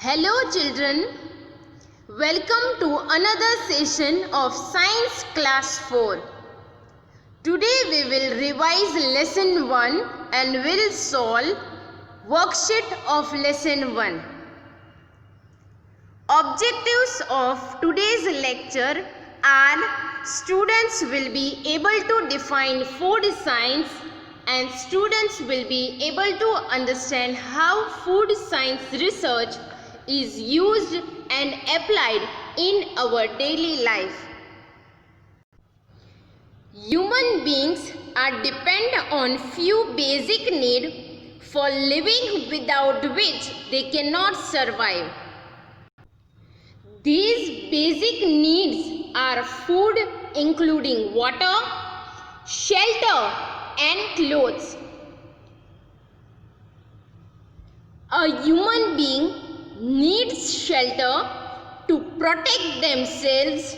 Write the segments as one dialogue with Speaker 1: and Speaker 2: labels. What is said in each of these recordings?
Speaker 1: Hello children, welcome to another session of Science Class 4. Today we will revise Lesson 1 and will solve worksheet of Lesson 1. Objectives of today's lecture are students will be able to define food science and students will be able to understand how food science research is used and applied in our daily life. Human beings are dependent on few basic needs for living, without which they cannot survive. These basic needs are food, including water, shelter and clothes. A human being needs shelter to protect themselves.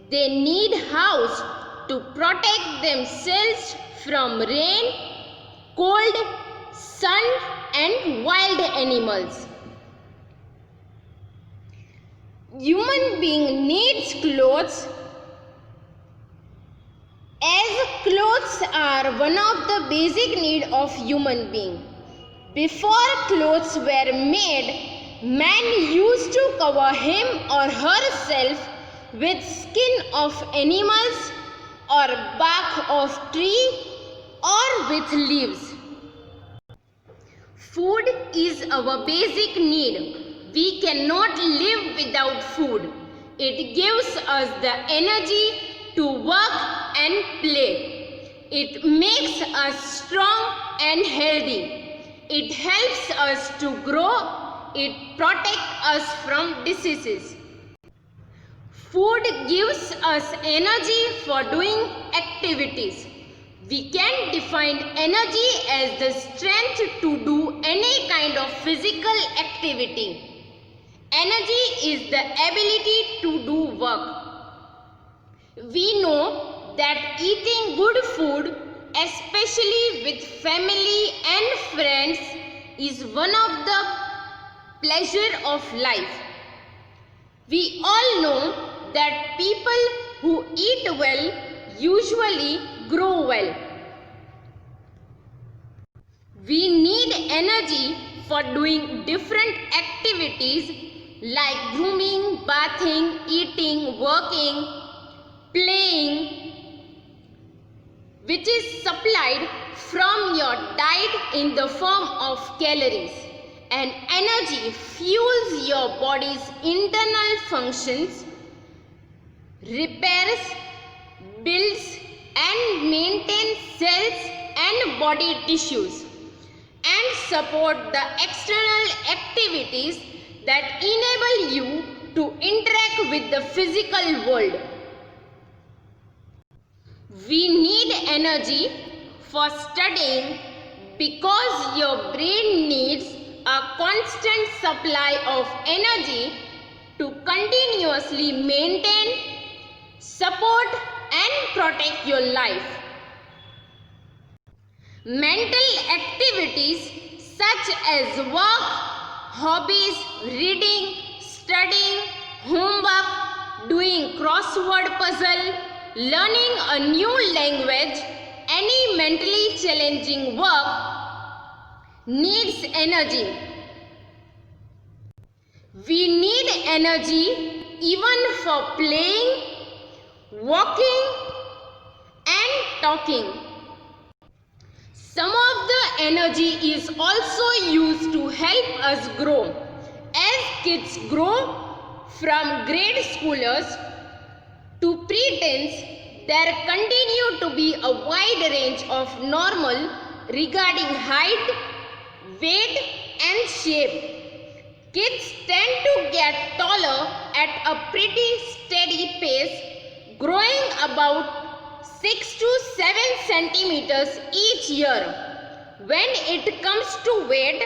Speaker 1: They need house to protect themselves from rain, cold, sun and wild animals. Human being needs clothes, as clothes are one of the basic needs of human being. Before clothes were made, man used to cover him or herself with skin of animals or bark of tree or with leaves. Food is our basic need. We cannot live without food. It gives us the energy to work and play. It makes us strong and healthy. It helps us to grow. It protects us from diseases. Food gives us energy for doing activities. We can define energy as the strength to do any kind of physical activity. Energy is the ability to do work. We know that eating good food, especially with family and friends, is one of the pleasure of life. We all know that people who eat well usually grow well. We need energy for doing different activities like grooming, bathing, eating, working, playing, which is supplied from your diet in the form of calories. And energy fuels your body's internal functions, repairs, builds and maintains cells and body tissues, and support the external activities that enable you to interact with the physical world. We need energy for studying because your brain needs a constant supply of energy to continuously maintain, support and protect your life. Mental activities such as work, hobbies, reading, studying, homework, doing crossword puzzle, learning a new language, any mentally challenging work needs energy. We need energy even for playing, walking and talking. Some of the energy is also used to help us grow. As kids grow from grade schoolers to preteens, there continue to be a wide range of normal regarding height, weight and shape. Kids tend to get taller at a pretty steady pace, growing about 6 to 7 centimeters each year. When it comes to weight,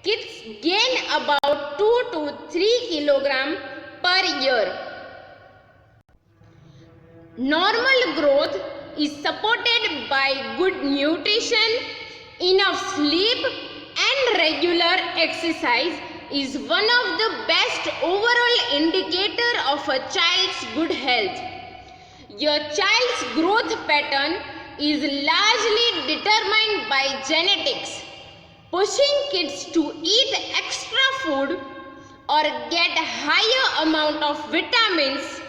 Speaker 1: kids gain about 2 to 3 kilograms per year. Normal growth is supported by good nutrition, enough sleep and regular exercise is one of the best overall indicator of a child's good health. Your child's growth pattern is largely determined by genetics. Pushing kids to eat extra food or get higher amount of vitamins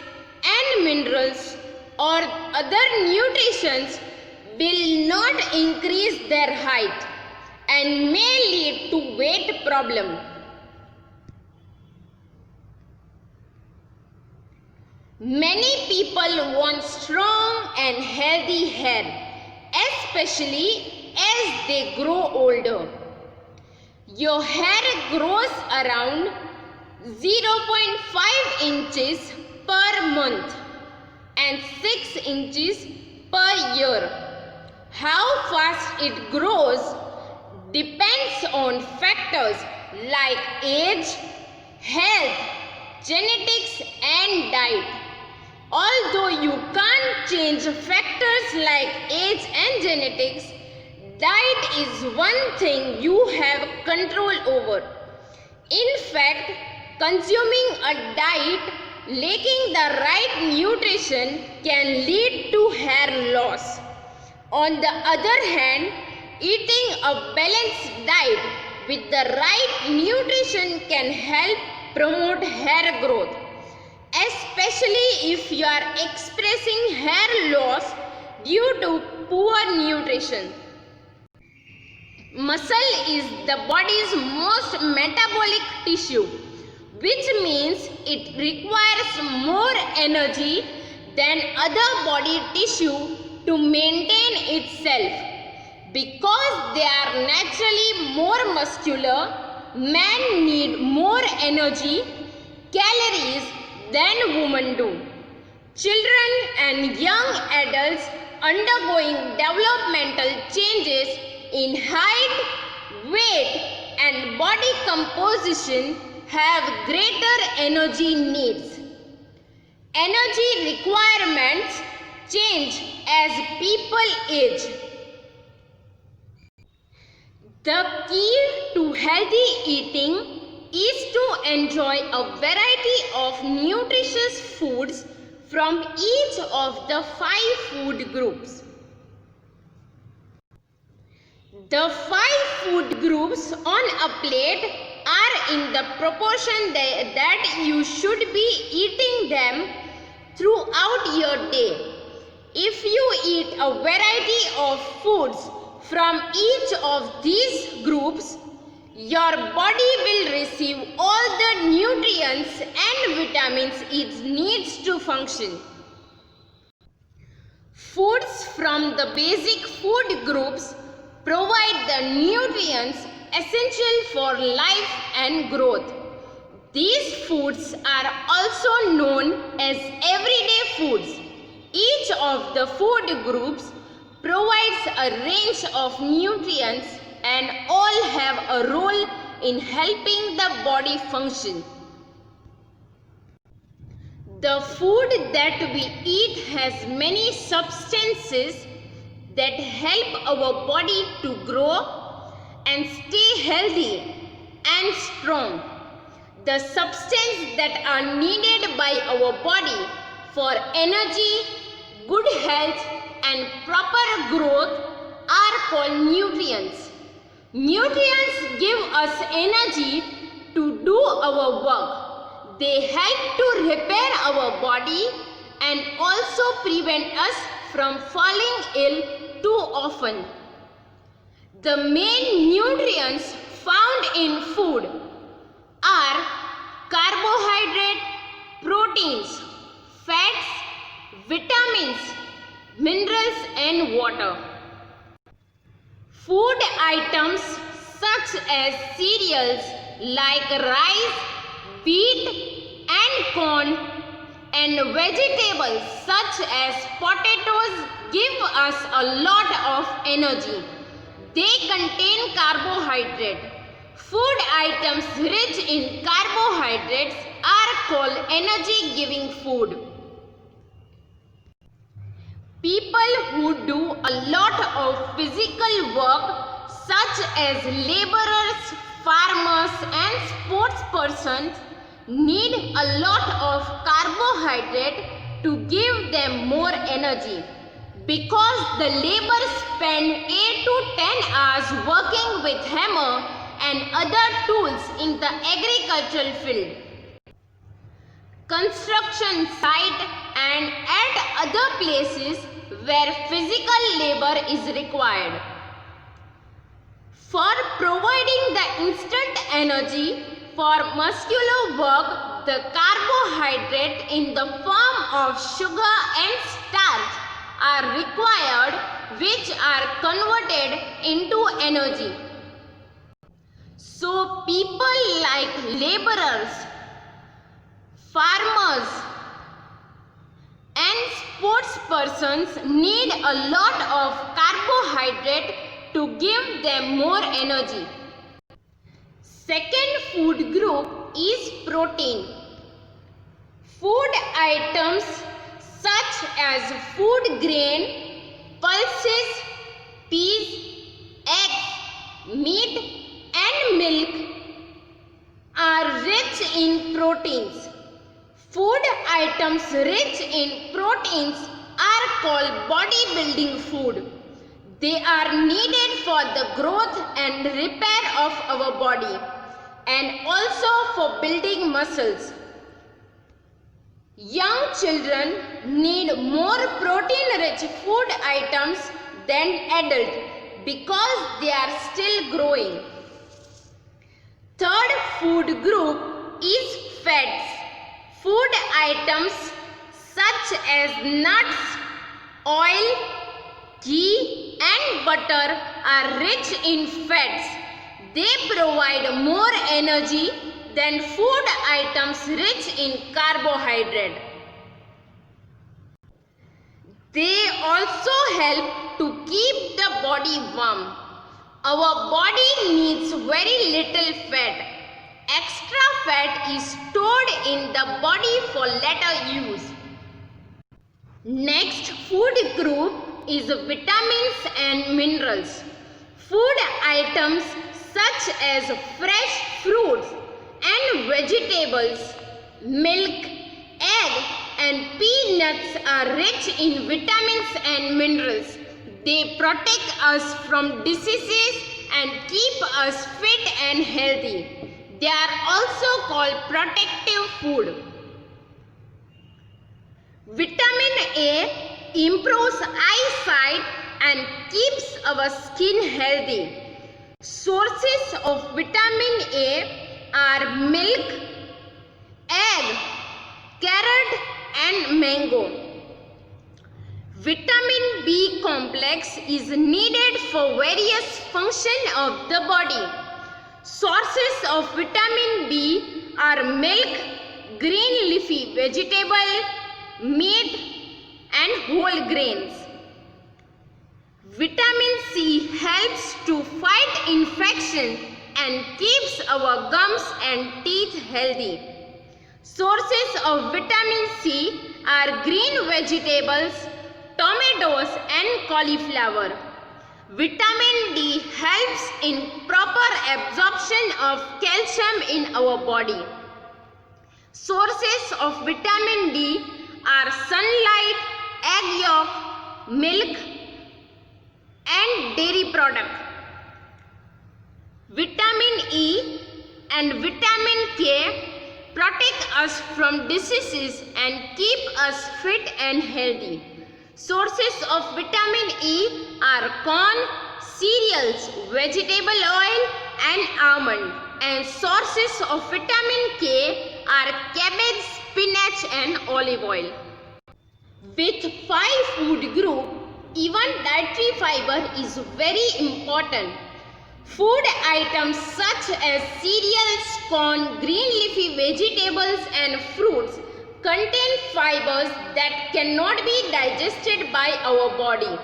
Speaker 1: and minerals or other nutrients will not increase their height and may lead to weight problem. Many people want strong and healthy hair, especially as they grow older. Your hair grows around 0.5 inches per month and 6 inches per year. How fast it grows depends on factors like age, health, genetics and diet. Although you can't change factors like age and genetics, diet is one thing you have control over. In fact, consuming a diet lacking the right nutrition can lead to hair loss. On the other hand, eating a balanced diet with the right nutrition can help promote hair growth, especially if you are expressing hair loss due to poor nutrition. Muscle is the body's most metabolic tissue, which means it requires more energy than other body tissue to maintain itself. Because they are naturally more muscular, men need more energy, calories than women do. Children and young adults undergoing developmental changes in height, weight and body composition have greater energy needs. Energy requirements change as people age. The key to healthy eating is to enjoy a variety of nutritious foods from each of the 5 food groups. The 5 food groups on a plate are in the proportion that you should be eating them throughout your day. If you eat a variety of foods from each of these groups, your body will receive all the nutrients and vitamins it needs to function. Foods from the basic food groups provide the nutrients essential for life and growth. These foods are also known as everyday foods. Each of the food groups provides a range of nutrients and all have a role in helping the body function. The food that we eat has many substances that help our body to grow and stay healthy and strong. The substances that are needed by our body for energy, good health and proper growth are called nutrients. Nutrients give us energy to do our work. They help to repair our body and also prevent us from falling ill too often. The main nutrients found in food are carbohydrate, proteins, fats, vitamins, minerals and water. Food items such as cereals like rice, wheat and corn and vegetables such as potatoes give us a lot of energy. They contain carbohydrate. Food items rich in carbohydrates are called energy-giving food. People who do a lot of physical work such as laborers, farmers and sports persons need a lot of carbohydrate to give them more energy, because the labor spend 8 to 10 hours working with hammer and other tools in the agricultural field, construction site and at other places where physical labor is required. For providing the instant energy for muscular work, the carbohydrate in the form of sugar and starch are required, which are converted into energy. So people like laborers, farmers and sports persons need a lot of carbohydrate to give them more energy. Second food group is protein. Food items such as food grain, pulses, peas, eggs, meat and milk are rich in proteins. Food items rich in proteins are called bodybuilding food. They are needed for the growth and repair of our body and also for building muscles. Young children need more protein-rich food items than adults because they are still growing. Third food group is fats. Food items such as nuts, oil, ghee and butter are rich in fats. They provide more energy than food items rich in carbohydrate. They also help to keep the body warm. Our body needs very little fat. Extra fat is stored in the body for later use. Next food group is vitamins and minerals. Food items such as fresh fruits and vegetables, milk, egg and peanuts are rich in vitamins and minerals. They protect us from diseases and keep us fit and healthy. They are also called protective food. Vitamin A improves eyesight and keeps our skin healthy. Sources of vitamin A are milk, egg, carrot and mango. Vitamin B complex is needed for various functions of the body. Sources of vitamin B are milk, green leafy vegetable, meat and whole grains. Vitamin C helps to fight infection and keeps our gums and teeth healthy. Sources of vitamin C are green vegetables, tomatoes and cauliflower. Vitamin D helps in proper absorption of calcium in our body. Sources of vitamin D are sunlight, egg yolk, milk and dairy product. Vitamin E and vitamin K protect us from diseases and keep us fit and healthy. Sources of vitamin E are corn, cereals, vegetable oil and almond. And sources of vitamin K are cabbage, spinach and olive oil. With 5 food groups, even dietary fiber is very important. Food items such as cereals, corn, green leafy vegetables and fruits contain fibers that cannot be digested by our body.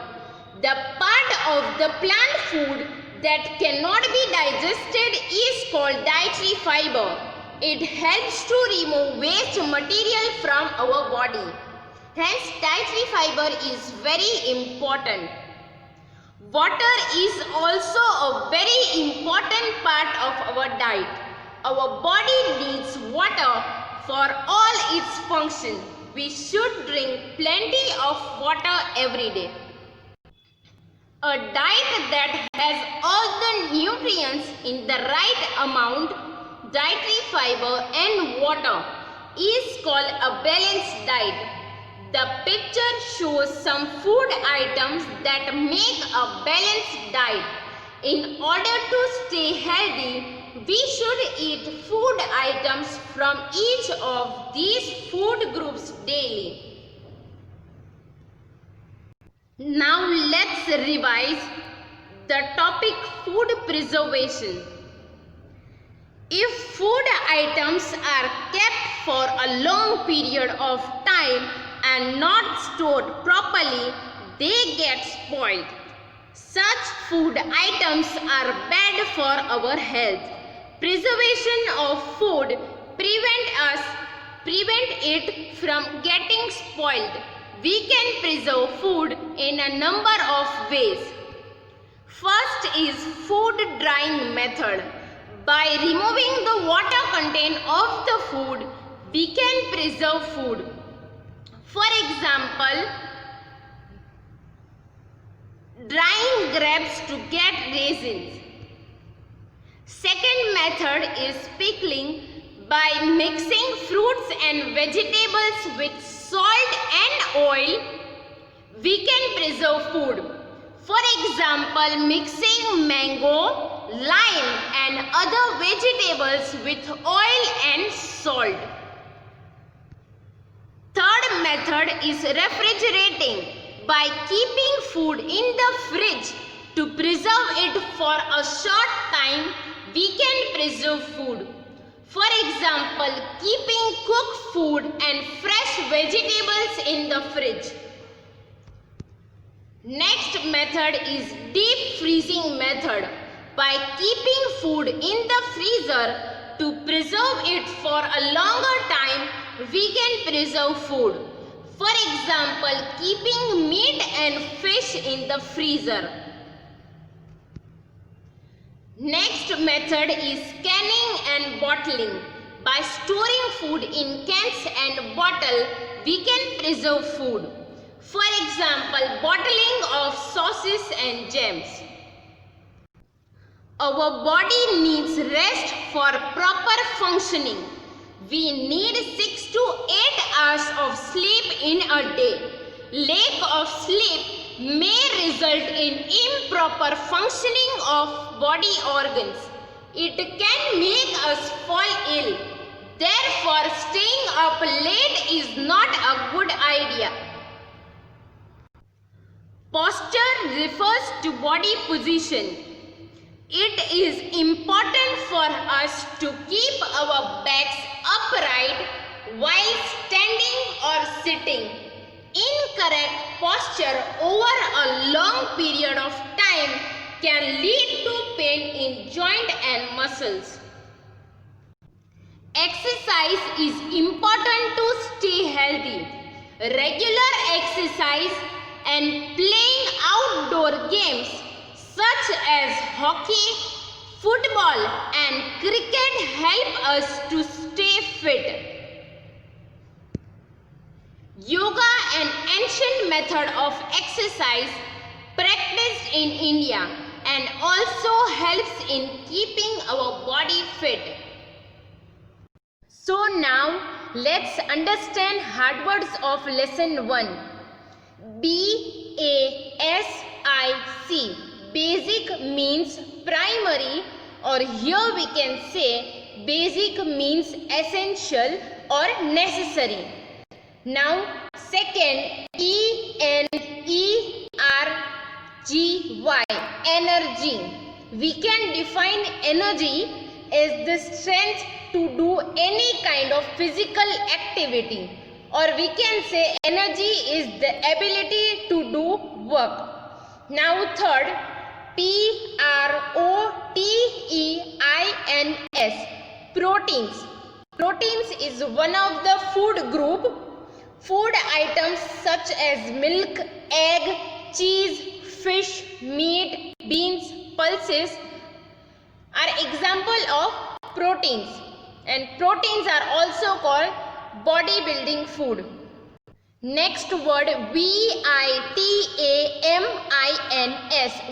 Speaker 1: The part of the plant food that cannot be digested is called dietary fiber. It helps to remove waste material from our body. Hence, dietary fiber is very important. Water is also a very important part of our diet. Our body needs water for all its functions. We should drink plenty of water every day. A diet that has all the nutrients in the right amount, dietary fiber and water, is called a balanced diet. The picture shows some food items that make a balanced diet. In order to stay healthy, we should eat food items from each of these food groups daily. Now let's revise the topic food preservation. If food items are kept for a long period of time and not stored properly, they get spoiled. Such food items are bad for our health. Preservation of food prevent it from getting spoiled. We can preserve food in a number of ways. First is food drying method. By removing the water content of the food, we can preserve food. For example, drying grapes to get raisins. Second method is pickling. By mixing fruits and vegetables with salt and oil, we can preserve food. For example, mixing mango, lime and other vegetables with oil and salt. Third method is refrigerating. By keeping food in the fridge to preserve it for a short time, we can preserve food. For example, keeping cooked food and fresh vegetables in the fridge. Next method is deep freezing method. By keeping food in the freezer to preserve it for a longer time, we can preserve food. For example, keeping meat and fish in the freezer. Next method is canning and bottling. By storing food in cans and bottle, we can preserve food. For example, bottling of sauces and jams. Our body needs rest for proper functioning. We need 6 to 8 hours of sleep in a day. Lack of sleep may result in improper functioning of body organs. It can make us fall ill. Therefore, staying up late is not a good idea. Posture refers to body position. It is important for us to keep our backs upright while standing or sitting. Incorrect posture over a long period of time can lead to pain in joint and muscles. Exercise is important to stay healthy. Regular exercise and playing outdoor games such as hockey, football and cricket help us to stay fit. Yoga, an ancient method of exercise practiced in India and also helps in keeping our body fit. So now let's understand hard words of lesson 1. B-A-S-I-C. Basic means primary, or here we can say basic means essential or necessary. Now second, E-N-E-R-G-Y, energy. We can define energy as the strength to do any kind of physical activity, or we can say energy is the ability to do work. Now third, P-R-O-T-E-I-N-S, proteins. Proteins is one of the food group. Food items such as milk, egg, cheese, fish, meat, beans, pulses are example of proteins, and proteins are also called bodybuilding food. Next word, vitamins,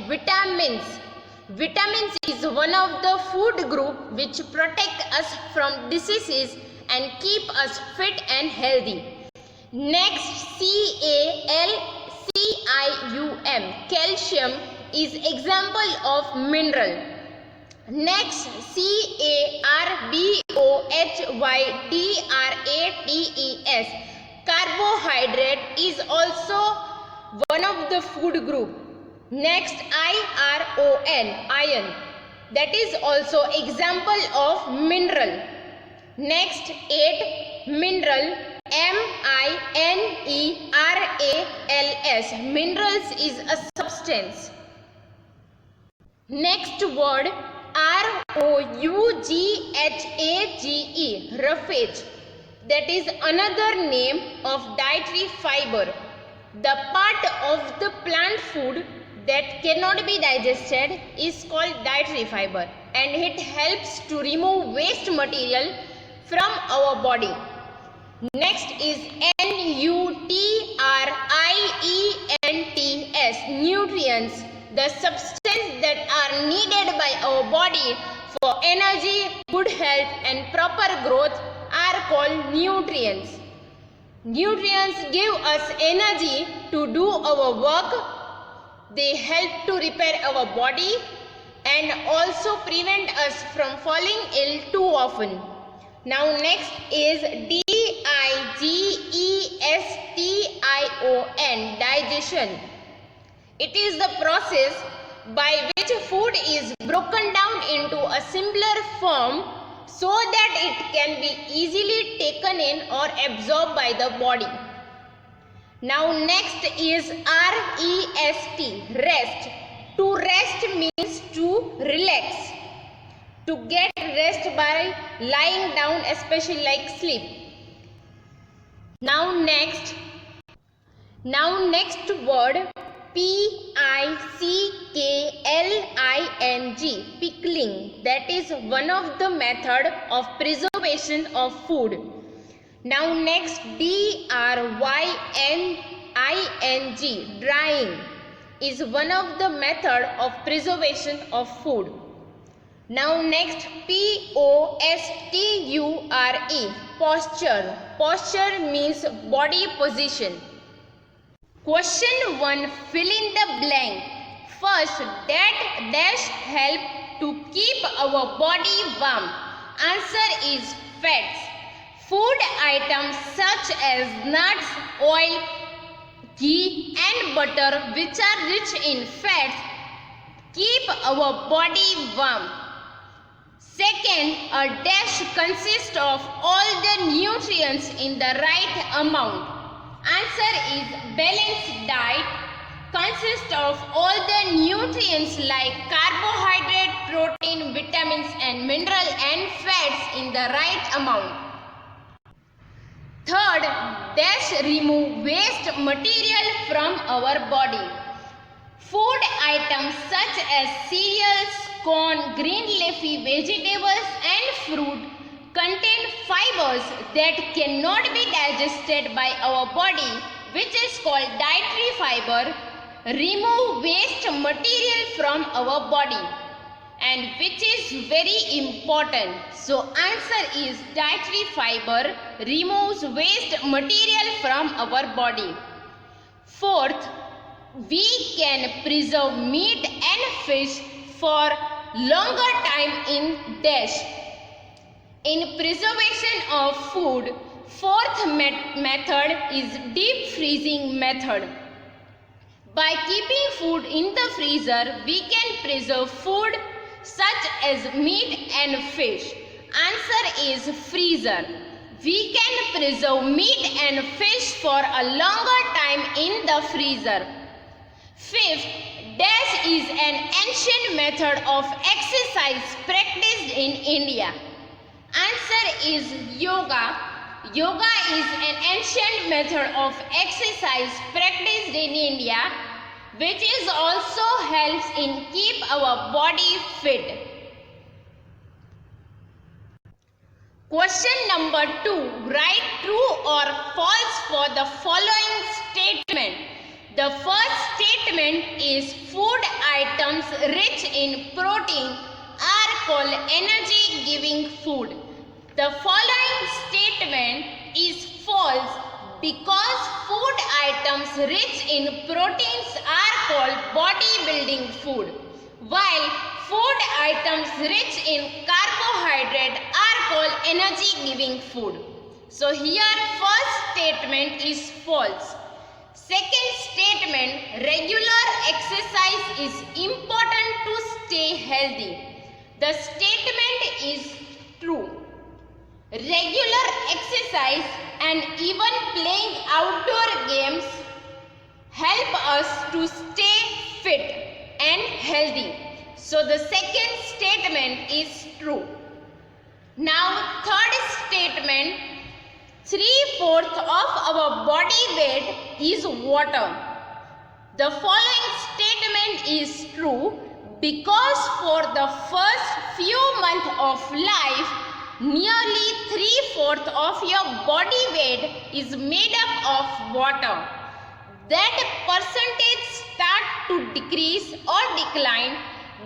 Speaker 1: vitamins. Vitamins is one of the food group which protect us from diseases and keep us fit and healthy. Next, calcium, calcium is example of mineral. Next, carbohydrates, carbohydrate is also one of the food group. Next, iron, that is also example of mineral. Next, 8, mineral, minerals, minerals is a substance. Next word, roughage, roughage, that is another name of dietary fiber, the part of the plant food that cannot be digested is called dietary fiber, and it helps to remove waste material from our body. Next is nutrients, nutrients, the substance that are needed by our body for energy, good health and proper growth are called nutrients. Nutrients give us energy to do our work. They help to repair our body and also prevent us from falling ill too often. Now next is digestion, digestion. It is the process by which food is broken down into a simpler form so that it can be easily taken in or absorbed by the body. Now next is rest. To rest means to relax. To get rest by lying down, especially like sleep. Now next word, pickling, that is one of the method of preservation of food. Now next, drying is one of the method of preservation of food. Now next, posture, posture means body position. Question 1, fill in the blank. First, that dash help to keep our body warm. Answer is fats. Food items such as nuts, oil, ghee and butter, which are rich in fats, keep our body warm. Second, a dash consists of all the nutrients in the right amount. Answer is balanced diet consists of all the nutrients like carbohydrate, protein, vitamins and mineral and fats in the right amount. Third, dash remove waste material from our body. Food items such as cereals, corn, green leafy vegetables and fruit contain fibers that cannot be digested by our body, which is called dietary fiber, remove waste material from our body, and which is very important. So answer is dietary fiber removes waste material from our body. Fourth, we can preserve meat and fish for longer time in dash. In preservation of food, fourth method is deep freezing method. By keeping food in the freezer, we can preserve food such as meat and fish. Answer is freezer. We can preserve meat and fish for a longer time in the freezer. Fifth, dash is an ancient method of exercise practiced in India. Answer is yoga. Yoga is an ancient method of exercise practiced in India which is also helps in keep our body fit. Question number 2. Write true or false for the following statement. The first statement is food items rich in protein are called energy giving food. The following statement is false because food items rich in proteins are called bodybuilding food, while food items rich in carbohydrate are called energy giving food. So here first statement is false. Second statement, regular exercise is important to stay healthy. The statement is true. Regular exercise and even playing outdoor games help us to stay fit and healthy. So the second statement is true. Now third statement, 3/4 of our body weight is water. The following statement is true because for the first few months of life, nearly 3/4 of your body weight is made up of water. That percentage starts to decrease or decline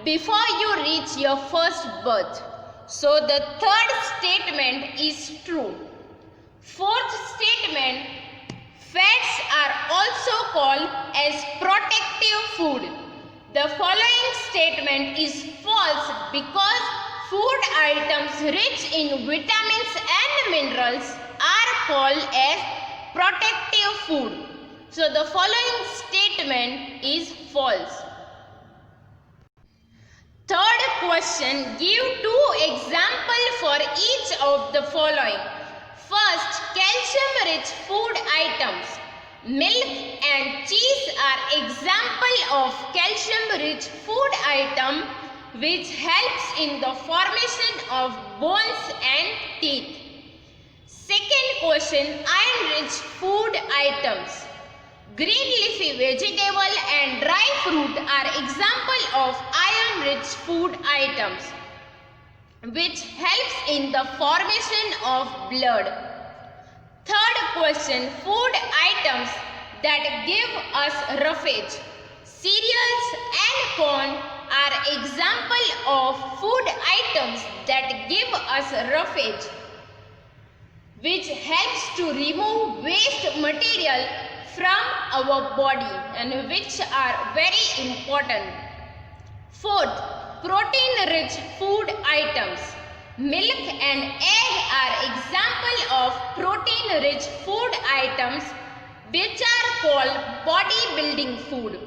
Speaker 1: before you reach your first birth. So the third statement is true. Fourth statement, fats are also called as protective food. The following statement is false because food items rich in vitamins and minerals are called as protective food. So the following statement is false. Third question, give 2 examples for each of the following. First, calcium-rich food items. Milk and cheese are examples of calcium-rich food item which helps in the formation of bones and teeth. Second question, iron-rich food items. Green leafy vegetable and dry fruit are examples of iron-rich food items which helps in the formation of blood. Third question, food items that give us roughage. Cereals and corn are examples of food items that give us roughage, which helps to remove waste material from our body and which are very important. Fourth, protein-rich food items. Milk and egg are examples of protein-rich food items which are called bodybuilding food.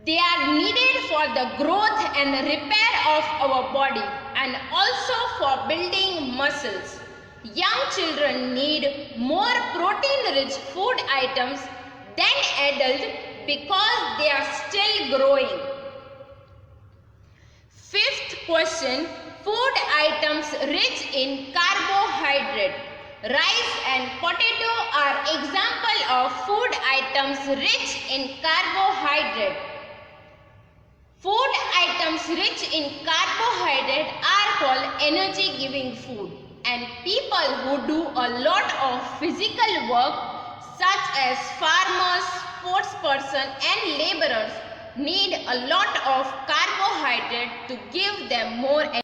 Speaker 1: They are needed for the growth and repair of our body and also for building muscles. Young children need more protein-rich food items than adults because they are still growing. Fifth question, food items rich in carbohydrate. Rice and potato are examples of food items rich in carbohydrate. Food items rich in carbohydrate are called energy giving food, and people who do a lot of physical work such as farmers, sportspersons and laborers need a lot of carbohydrate to give them more energy.